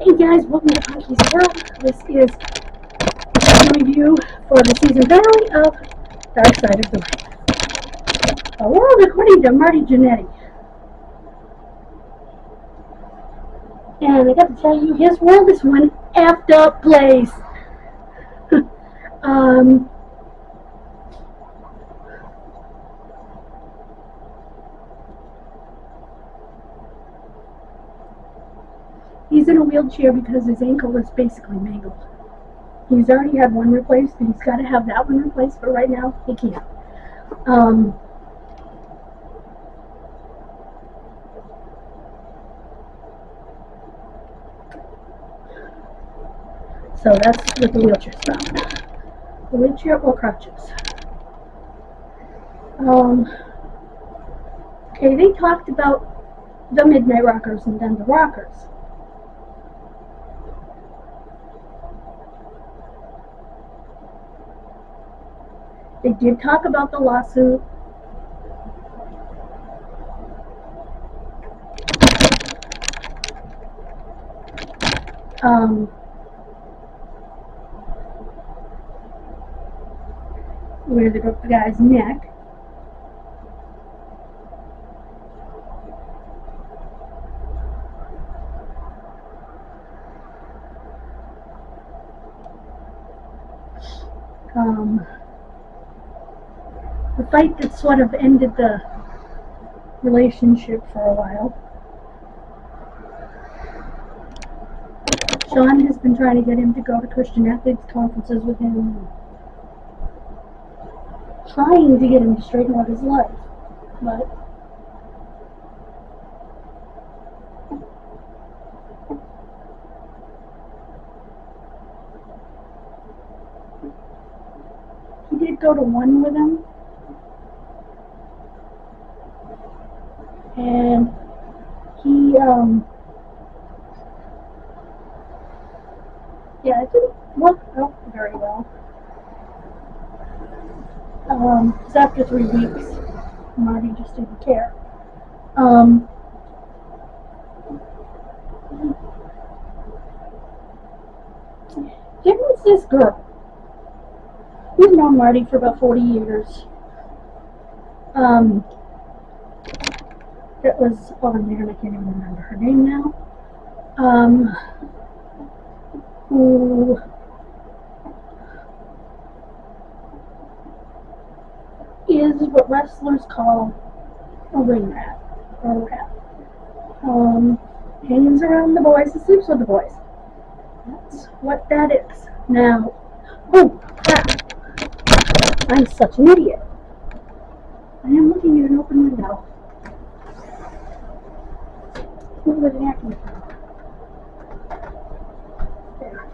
Hey guys, welcome to Punky's World. This is a review for the season finale of Dark Side of the Ring. A world according to Marty Jannetty. And I got to tell you, his world is one effed up place. He's in a wheelchair because his ankle is basically mangled. He's already had one replaced, and he's got to have that one replaced, but right now he can't. So that's with the wheelchair stuff. The wheelchair or crutches. Okay, they talked about the Midnight Rockers and then the Rockers. They did talk about the lawsuit. Where they broke the guy's neck. The fight that sort of ended the relationship for a while. Sean has been trying to get him to go to Christian athletes conferences with him, trying to get him to straighten out his life, but he did go to one with him, and he yeah, it didn't work out very well. Because after 3 weeks, Marty just didn't care. There was this girl who's known Marty for about 40 years. That was on there, and I can't even remember her name now. Who is what wrestlers call a ring rat, or a rat. Hangs around the boys and sleeps with the boys. That's what that is. Now, oh crap! I'm such an idiot. I am looking at an open window. What was it acting from? There.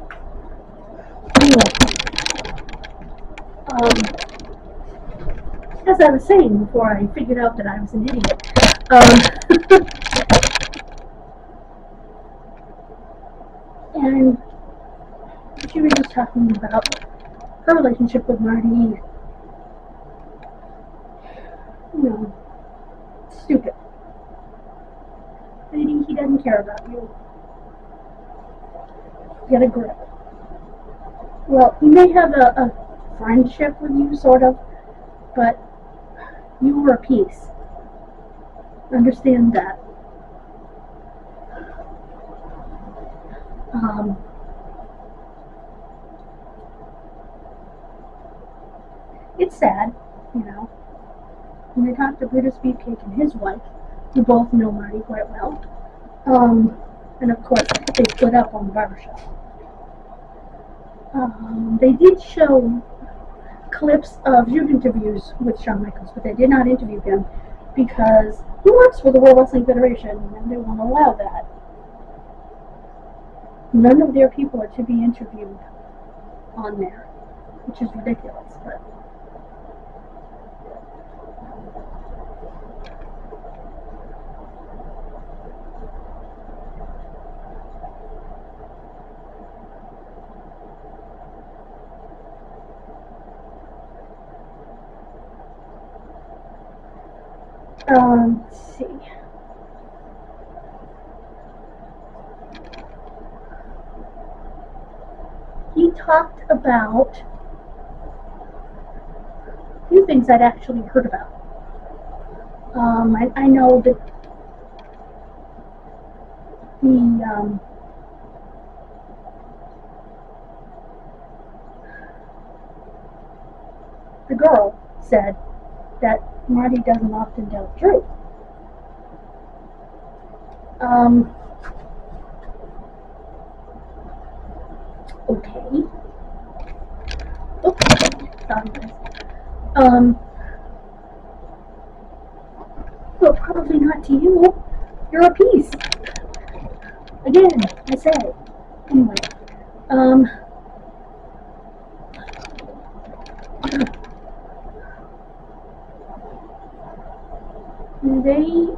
Anyway, as I was saying before I figured out that I was an idiot, and she was just talking about her relationship with Marty. You know, stupid. Lady, he doesn't care about you. Get a grip. Well, he may have a friendship with you, sort of, but you were a piece. Understand that. It's sad, you know. When I talked to Brutus Beefcake and his wife, who both know Marty quite well, and of course they split up on the barbershop. They did show clips of Jude interviews with Shawn Michaels, but they did not interview him because he works for the World Wrestling Federation and they won't allow that. None of their people are to be interviewed on there, which is ridiculous, but let's see. talked about a few things I'd actually heard about. I know that the girl said that Marty doesn't often tell the truth. Okay. Oops, sorry guys. Well, probably not to you. You're a piece. Again, I say. Anyway, they,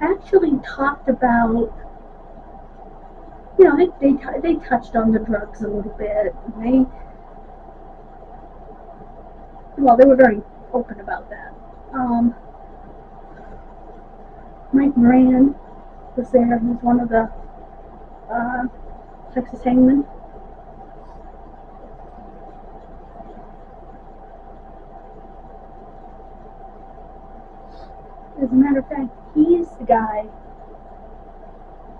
actually talked about, you know, they touched on the drugs a little bit. They were very open about that. Mike Moran was there. He's one of the Texas hangmen. As a matter of fact, he's the guy,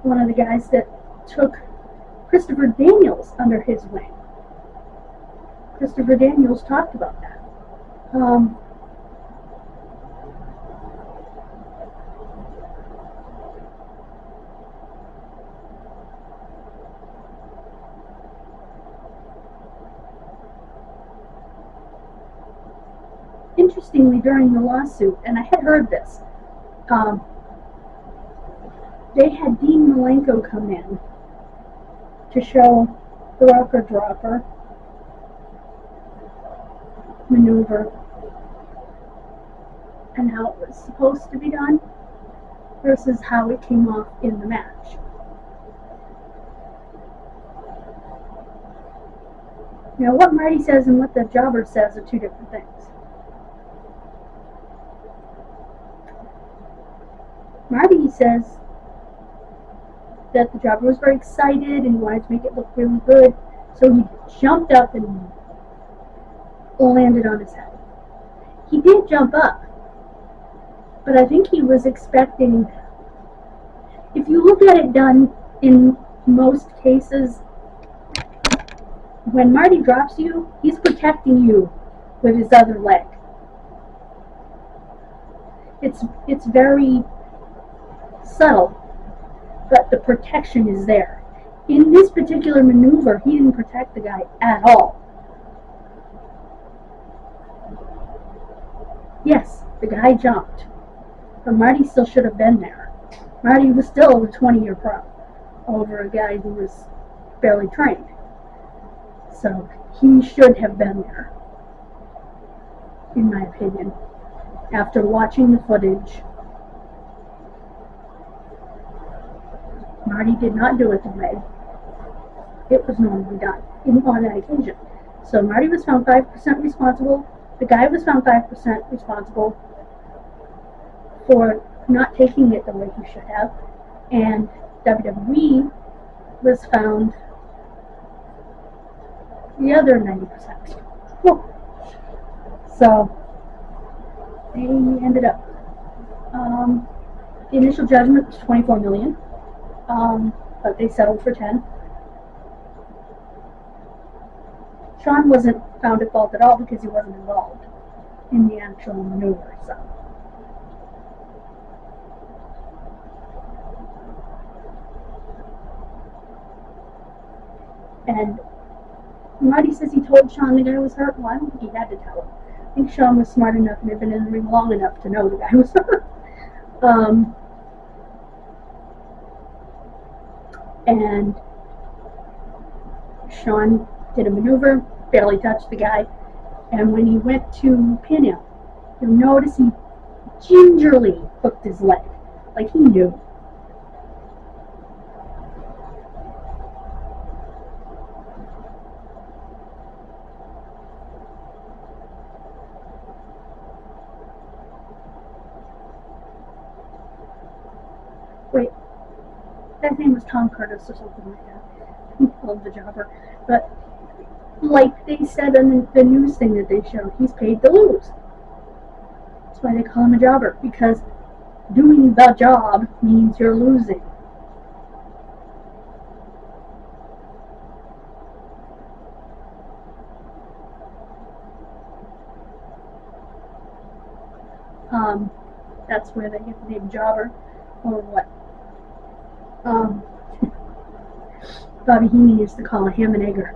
one of the guys that took Christopher Daniels under his wing. Christopher Daniels talked about that. Interestingly, during the lawsuit, and I had heard this, they had Dean Malenko come in to show the rocker dropper maneuver and how it was supposed to be done versus how it came off in the match. You know, what Marty says and what the jobber says are two different things. Marty says that the jobber was very excited and he wanted to make it look really good, so he jumped up and landed on his head. He did jump up, but I think he was expecting, if you look at it done in most cases, when Marty drops you, he's protecting you with his other leg. It's very subtle, but the protection is there. In this particular maneuver, he didn't protect the guy at all. Yes, the guy jumped, but Marty still should have been there. Marty was still a 20-year pro over a guy who was barely trained. So he should have been there, in my opinion. After watching the footage, Marty did not do it the way it was normally done on that occasion. So Marty was found 5% responsible. The guy was found 5% responsible for not taking it the way he should have. And WWE was found the other 90%. So they ended up, the initial judgment was $24 million, but they settled for 10. Sean wasn't found at fault at all because he wasn't involved in the actual maneuver. So. And Marty says he told Sean the guy was hurt. Well, I don't think he had to tell him. I think Sean was smart enough and had been in the ring long enough to know the guy was hurt. And Sean did a maneuver, barely touched the guy, and when he went to pin him, you'll notice he gingerly hooked his leg, like he knew. Wait, His name was Tom Curtis or something like that. He called the jobber. But like they said in the news thing that they showed, he's paid to lose. That's why they call him a jobber, because doing the job means you're losing. That's where they get the name jobber, or what? Bobby Heaney used to call a ham and egger.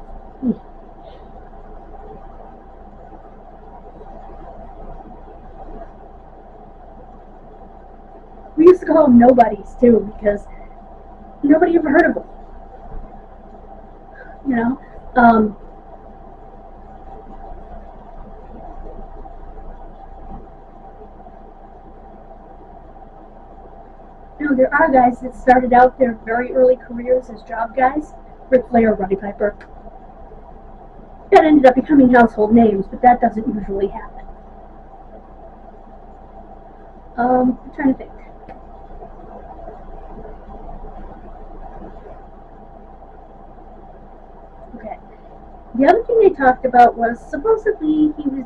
We used to call them nobodies too, because nobody ever heard of them. You know, there are guys that started out their very early careers as job guys. Ric Flair, Roddy Piper. That ended up becoming household names, but that doesn't usually happen. I'm trying to think. Okay. The other thing they talked about was supposedly he was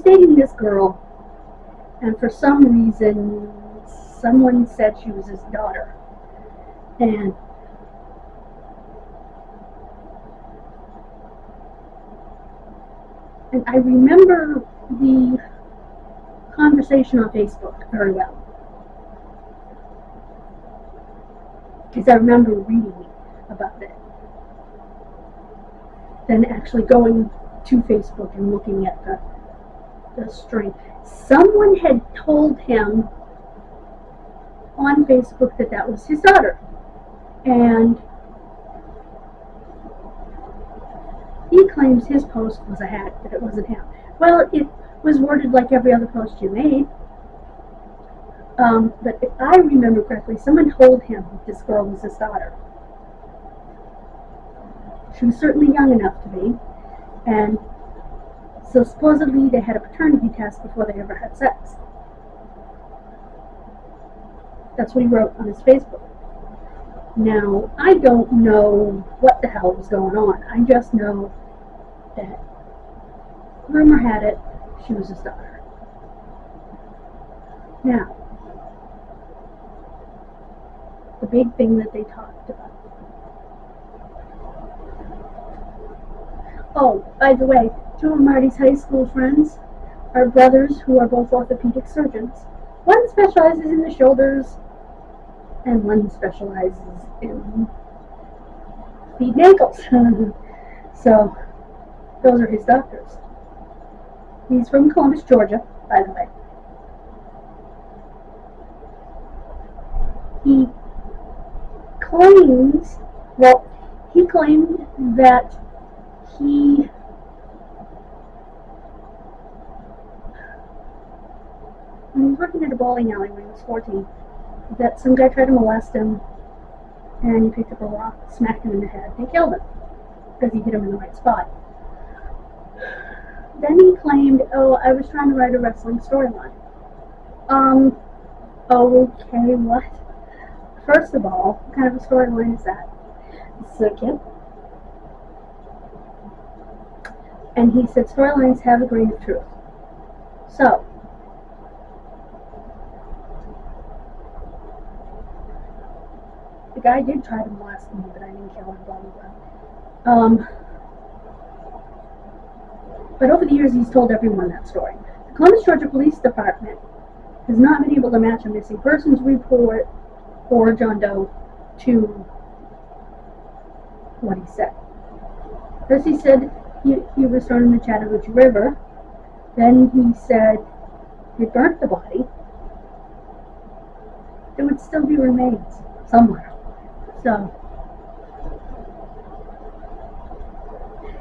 dating this girl, and for some reason someone said she was his daughter. And I remember the conversation on Facebook very well, because I remember reading about it, then actually going to Facebook and looking at the string. Someone had told him on Facebook that that was his daughter, and he claims his post was a hack, that it wasn't him. Well, it was worded like every other post you made. But if I remember correctly, someone told him this girl was his daughter. She was certainly young enough to be, and so supposedly they had a paternity test before they ever had sex. That's what he wrote on his Facebook. Now, I don't know what the hell was going on. I just know that rumor had it she was his daughter. Now, the big thing that they talked about. Oh, by the way, two of Marty's high school friends are brothers who are both orthopedic surgeons. One specializes in the shoulders, and one specializes in feet and ankles. So, those are his doctors. He's from Columbus, Georgia, by the way. He claimed that when he was working at a bowling alley when he was 14, that some guy tried to molest him, and he picked up a rock, smacked him in the head, and killed him, because he hit him in the right spot. Then he claimed, oh, I was trying to write a wrestling storyline. Okay, what? First of all, what kind of a storyline is that? Second, and he said storylines have a grain of truth. So, the guy did try to molest me, but I didn't kill him, blah, blah, blah. But over the years, he's told everyone that story. The Columbus, Georgia Police Department has not been able to match a missing persons report or John Doe to what he said. First he said he was thrown in the Chattahoochee River. Then he said he burnt the body. There would still be remains somewhere. So,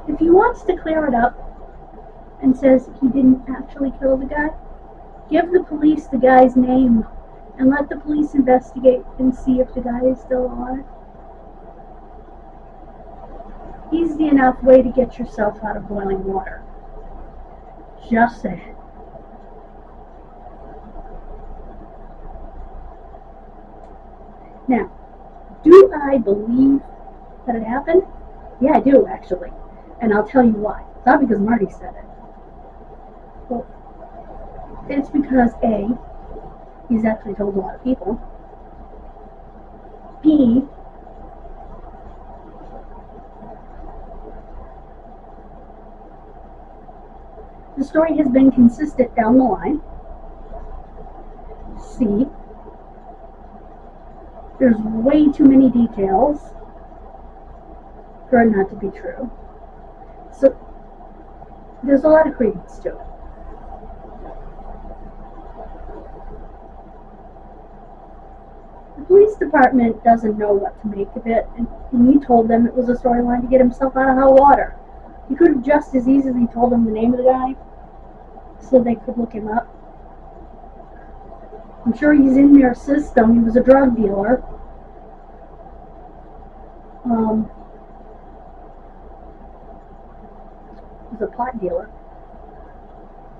if he wants to clear it up and says he didn't actually kill the guy, give the police the guy's name and let the police investigate and see if the guy is still alive. Easy enough way to get yourself out of boiling water. Just saying. Now, Do I believe that it happened? Yeah, I do, actually. And I'll tell you why. It's not because Marty said it. Well, it's because A, he's actually told a lot of people. B, the story has been consistent down the line. C, there's way too many details for it not to be true. So there's a lot of credence to it. The police department doesn't know what to make of it, and he told them it was a storyline to get himself out of hot water. He could have just as easily told them the name of the guy so they could look him up. I'm sure he's in their system. He was a drug dealer. He was a pot dealer.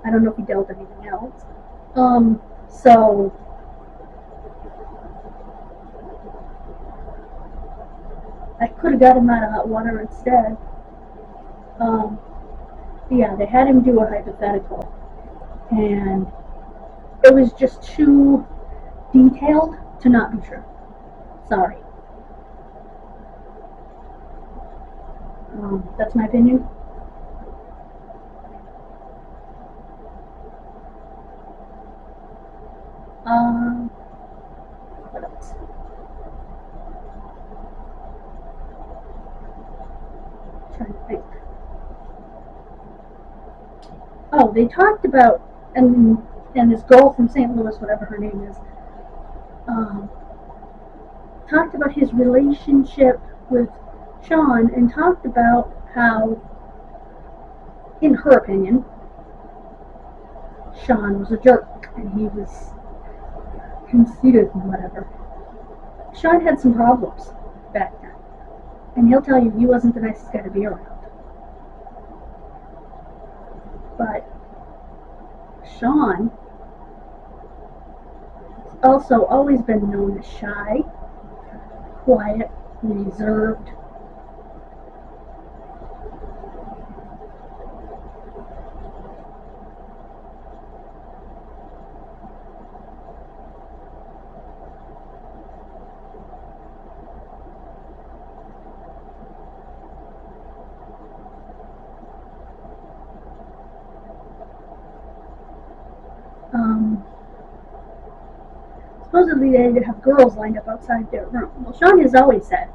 I don't know if he dealt anything else. So I could have got him out of hot water instead. Yeah, they had him do a hypothetical, and it was just too detailed to not be true. Sorry. That's my opinion. What else? I'm trying to think. Oh, they talked about, and this girl from St. Louis, whatever her name is, talked about his relationship with Sean, and talked about how, in her opinion, Sean was a jerk and he was conceited and whatever. Sean had some problems back then, and he'll tell you he wasn't the nicest guy to be around. But Sean has also always been known as shy, quiet, reserved. Supposedly they have girls lined up outside their room. Well, Sean has always said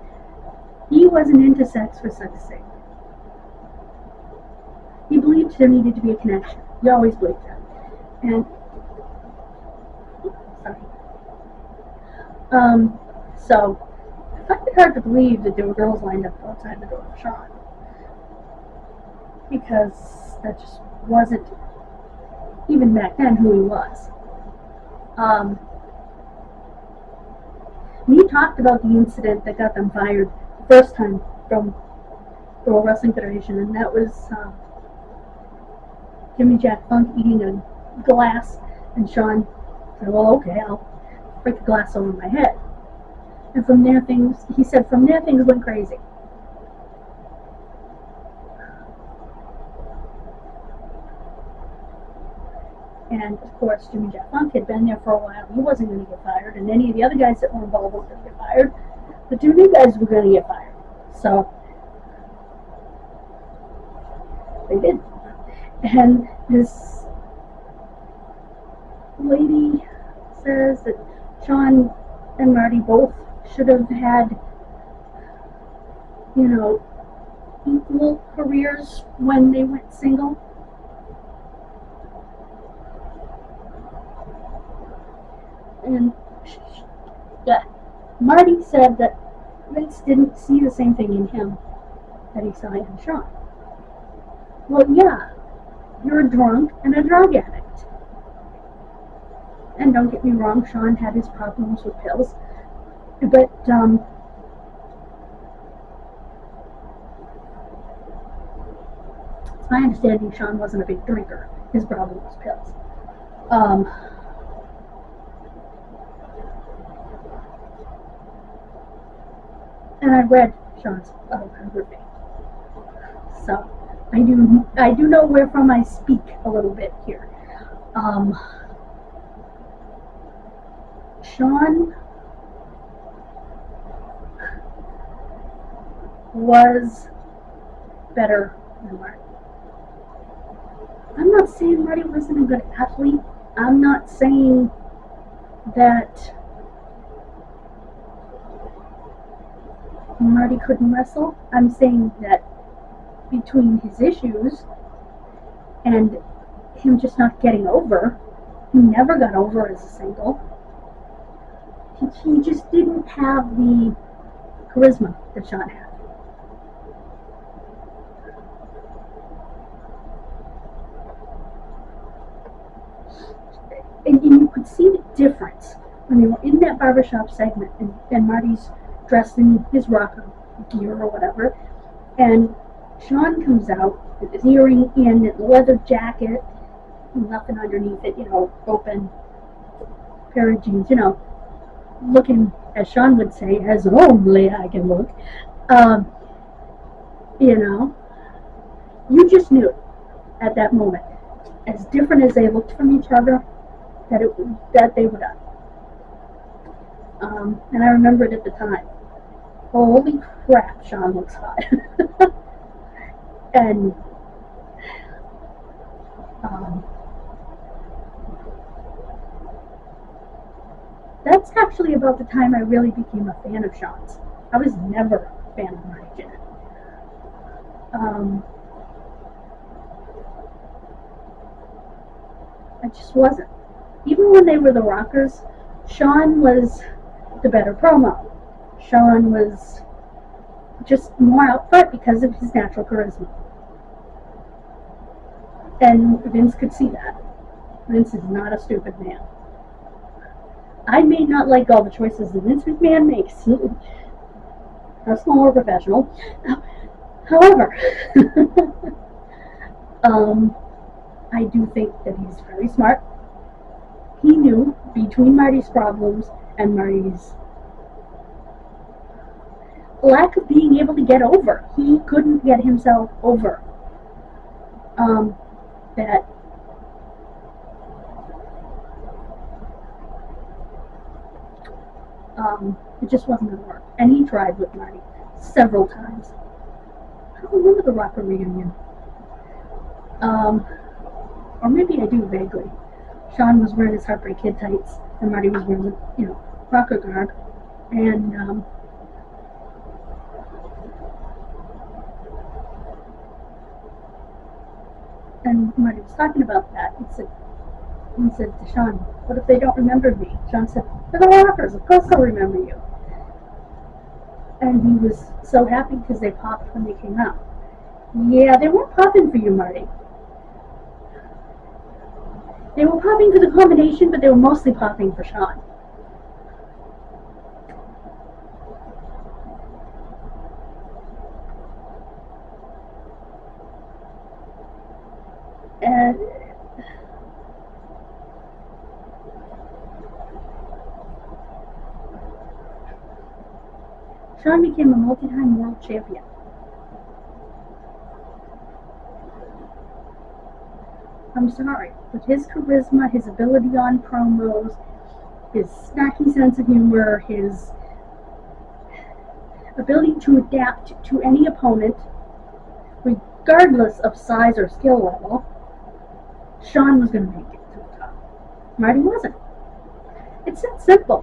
he wasn't into sex for sex's sake. He believed there needed to be a connection. He always believed that. And so I find it hard to believe that there were girls lined up outside the door of Sean, because that just wasn't, even back then, who he was. He talked about the incident that got them fired the first time from the World Wrestling Federation, and that was Jimmy Jack Funk eating a glass, and Sean said, well, okay, I'll break the glass over my head. And from there things went crazy. And of course, Jimmy Jack Funk had been there for a while. He wasn't going to get fired, and any of the other guys that were involved weren't going to get fired. The two new guys were going to get fired. So they did. And this lady says that Sean and Marty both should have had, equal careers when they went single. And Marty said that Vince didn't see the same thing in him that he saw in Sean. Well, yeah, you're a drunk and a drug addict. And don't get me wrong, Sean had his problems with pills. But, it's my understanding Sean wasn't a big drinker. His problem was pills. and I read Sean's autobiography. So I do know wherefrom I speak a little bit here. Sean was better than Marty. I'm not saying Marty wasn't a good athlete. I'm not saying that Marty couldn't wrestle. I'm saying that between his issues and him just not getting over, he never got over as a single. He just didn't have the charisma that Sean had. And you could see the difference when they were in that barbershop segment, and Marty's dressed in his rocker gear or whatever, and Sean comes out with his earring in, and leather jacket, nothing underneath it, open pair of jeans, looking, as Sean would say, as homely I can look. You just knew at that moment, as different as they looked from each other, that they were done. And I remembered at the time, holy crap, Sean looks hot. And that's actually about the time I really became a fan of Sean's. I was never a fan of Marty Jannetty. I just wasn't. Even when they were the Rockers, Sean was the better promo. Sean was just more out front because of his natural charisma. And Vince could see that. Vince is not a stupid man. I may not like all the choices that Vince McMahon makes. Personal or professional. However, I do think that he's very smart. He knew between Marty's problems and Marty's lack of being able to get over, he couldn't get himself over, that it just wasn't going to work. And he tried with Marty several times. I don't remember the Rocker reunion. Or maybe I do vaguely. Sean was wearing his Heartbreak Kid tights, and Marty was wearing the, rocker garb. And Marty was talking about that. He said to Sean, "What if they don't remember me?" Sean said, "They're the Rockers. Of course they'll remember you." And he was so happy because they popped when they came out. Yeah, they weren't popping for you, Marty. They were popping for the combination, but they were mostly popping for Sean. And Sean became a multi-time world champion. I'm sorry, with his charisma, his ability on promos, his snarky sense of humor, his ability to adapt to any opponent, regardless of size or skill level, Sean was going to make it to the top. Marty wasn't. It's that simple,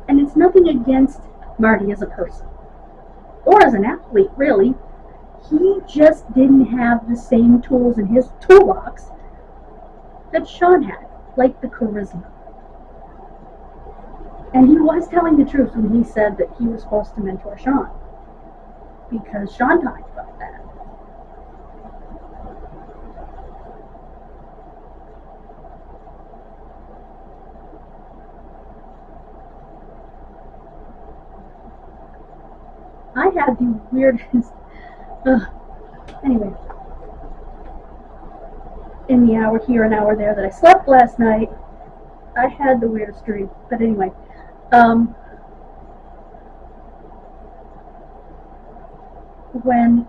And it's nothing against Marty as a person, or as an athlete, really. He just didn't have the same tools in his toolbox that Sean had, like the charisma. And he was telling the truth when he said that he was supposed to mentor Sean, because Sean talked about that. I had the weirdest... Anyway, in the hour here and hour there that I slept last night, I had the weirdest dream. But anyway, when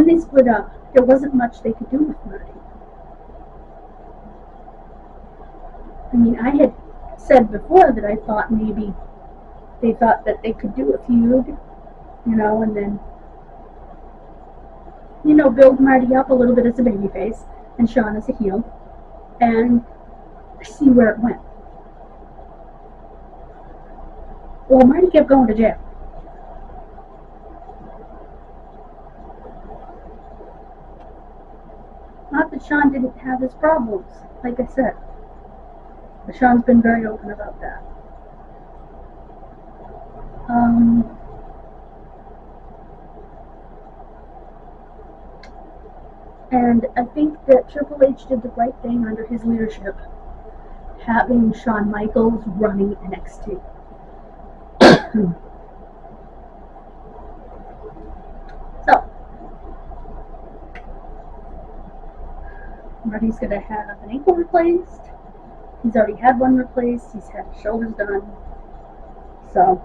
they split up, there wasn't much they could do with Marty. I mean, I had said before that I thought maybe they thought that they could do a feud, and then, build Marty up a little bit as a babyface and Sean as a heel, and see where it went. Well, Marty kept going to jail. Not that Sean didn't have his problems, like I said. But Sean's been very open about that. And I think that Triple H did the right thing under his leadership, having Shawn Michaels running NXT. So, Marty's going to have an ankle replaced. He's already had one replaced. He's had his shoulders done. So,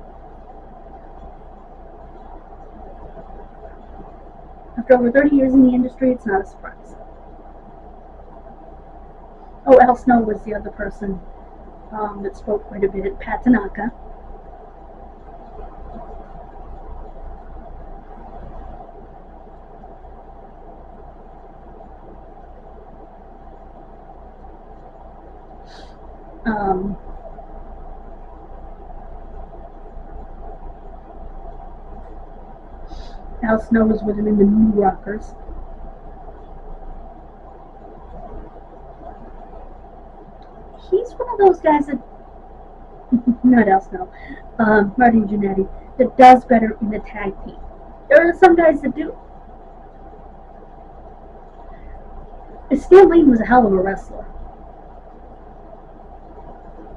after over 30 years in the industry, it's not a surprise. Oh, Al Snow was the other person that spoke quite a bit. Pat Tanaka. Al Snow was with him in the New Rockers. He's one of those guys that, not Al Snow, Marty and Jannetty, that does better in the tag team. There are some guys that do. Stan Lane was a hell of a wrestler.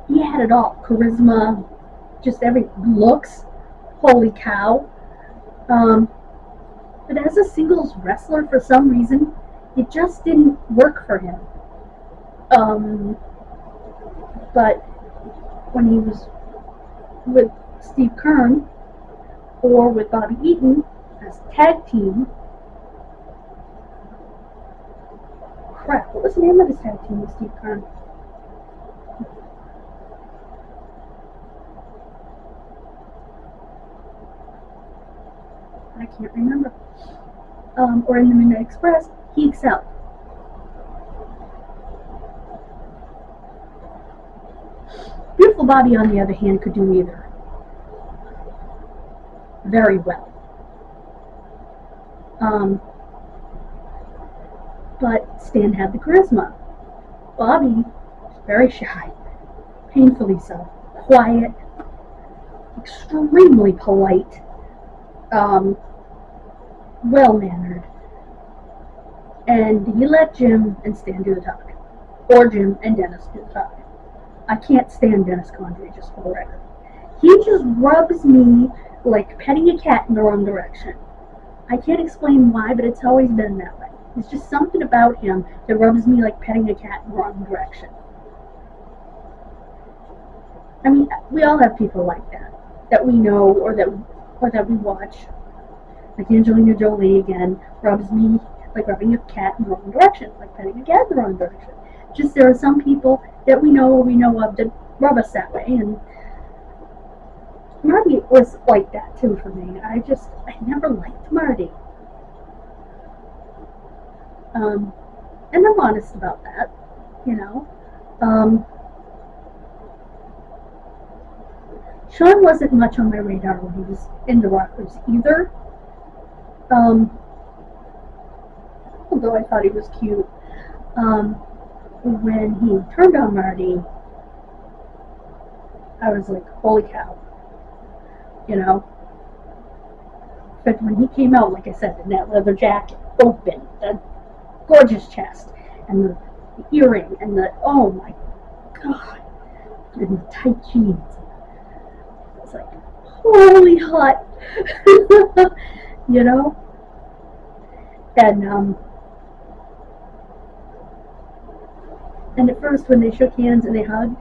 He had it all. Charisma, just every looks. Holy cow. But as a singles wrestler, for some reason, it just didn't work for him. But when he was with Steve Keirn or with Bobby Eaton as a tag team, crap, what was the name of his tag team with Steve Keirn? I can't remember. Or in the Midnight Express, he excelled. Beautiful Bobby, on the other hand, could do neither. Very well. But Stan had the charisma. Bobby was very shy. Painfully so. Quiet. Extremely polite. Well-mannered. And he let Jim and Stan do the talking. Or Jim and Dennis do the talking. I can't stand Dennis Condrey, just for the record. He just rubs me like petting a cat in the wrong direction. I can't explain why, but it's always been that way. There's just something about him that rubs me like petting a cat in the wrong direction. I mean, we all have people like that we know or that we watch. Like Angelina Jolie, again, rubs me like rubbing a cat in the wrong direction, like petting a cat in the wrong direction. Just there are some people that we know or we know of that rub us that way, and Marty was like that too for me. I never liked Marty. And I'm honest about that, Sean wasn't much on my radar when he was in the Rockers either. Although I thought he was cute. When he turned on Marty, I was like, holy cow. But when he came out, like I said, in that leather jacket, open, the gorgeous chest, and the earring, and oh my god, and the tight jeans. It's like, holy hot. And And at first, when they shook hands and they hugged,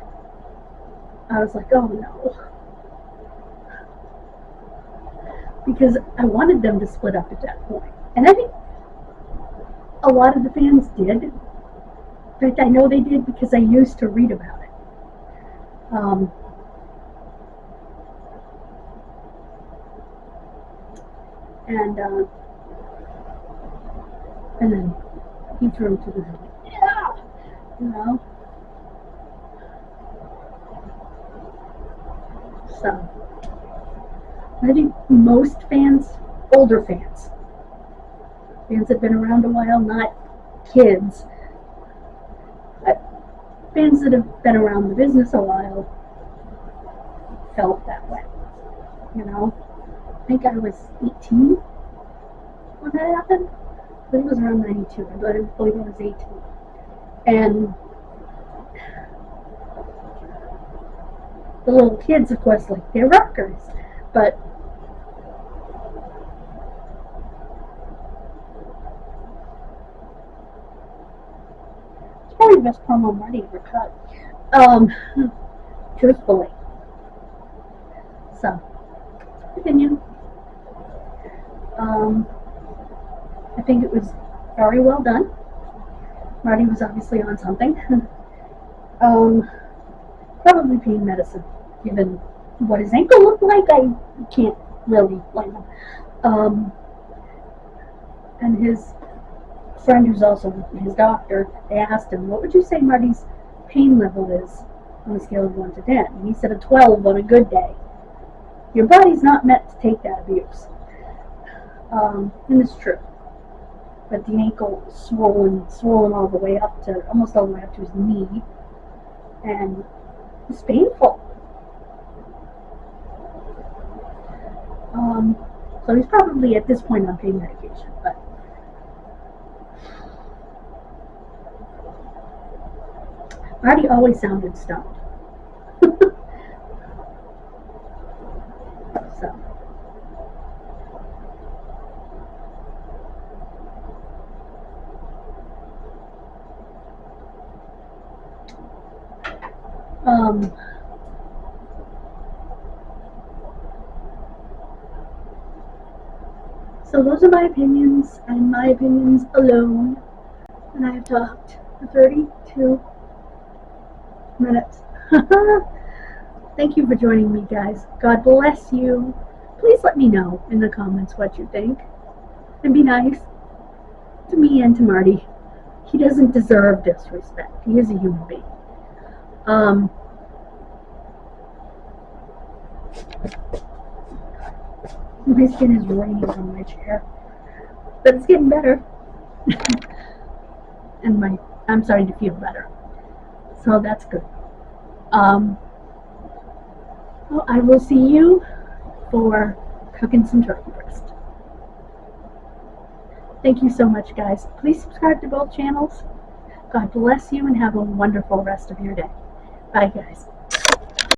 I was like, oh no. Because I wanted them to split up at that point. And I think a lot of the fans did. In fact, I know they did because I used to read about it. And then he threw him to the ground. Yeah! You know? So, I think most fans, older fans that have been around a while, not kids, but fans that have been around the business a while, felt that way. You know? I think I was 18 when that happened. I think it was around 92. I believe I was 18. And the little kids, of course, like they're rockers. But it's probably the best promo Marty ever cut. Truthfully. So, opinion. I think it was very well done. Marty was obviously on something. Probably pain medicine, given what his ankle looked like. I can't really blame him. And his friend, who's also his doctor, they asked him, what would you say Marty's pain level is on a scale of 1 to 10? And he said a 12 on a good day. Your body's not meant to take that abuse. And it's true. But the ankle swollen all the way up to, almost all the way up to his knee. And it's painful. So he's probably at this point on pain medication, but Marty always sounded stoned. So. So those are my opinions, and my opinions alone. And I have talked for 32 minutes. Thank you for joining me, guys. God bless you. Please let me know in the comments what you think. And be nice to me and to Marty. He doesn't deserve disrespect. He is a human being. My skin is raining on my chair. But it's getting better. And I'm starting to feel better. So that's good. Well, I will see you for cooking some turkey breast. Thank you so much, guys. Please subscribe to both channels. God bless you and have a wonderful rest of your day. Bye, guys.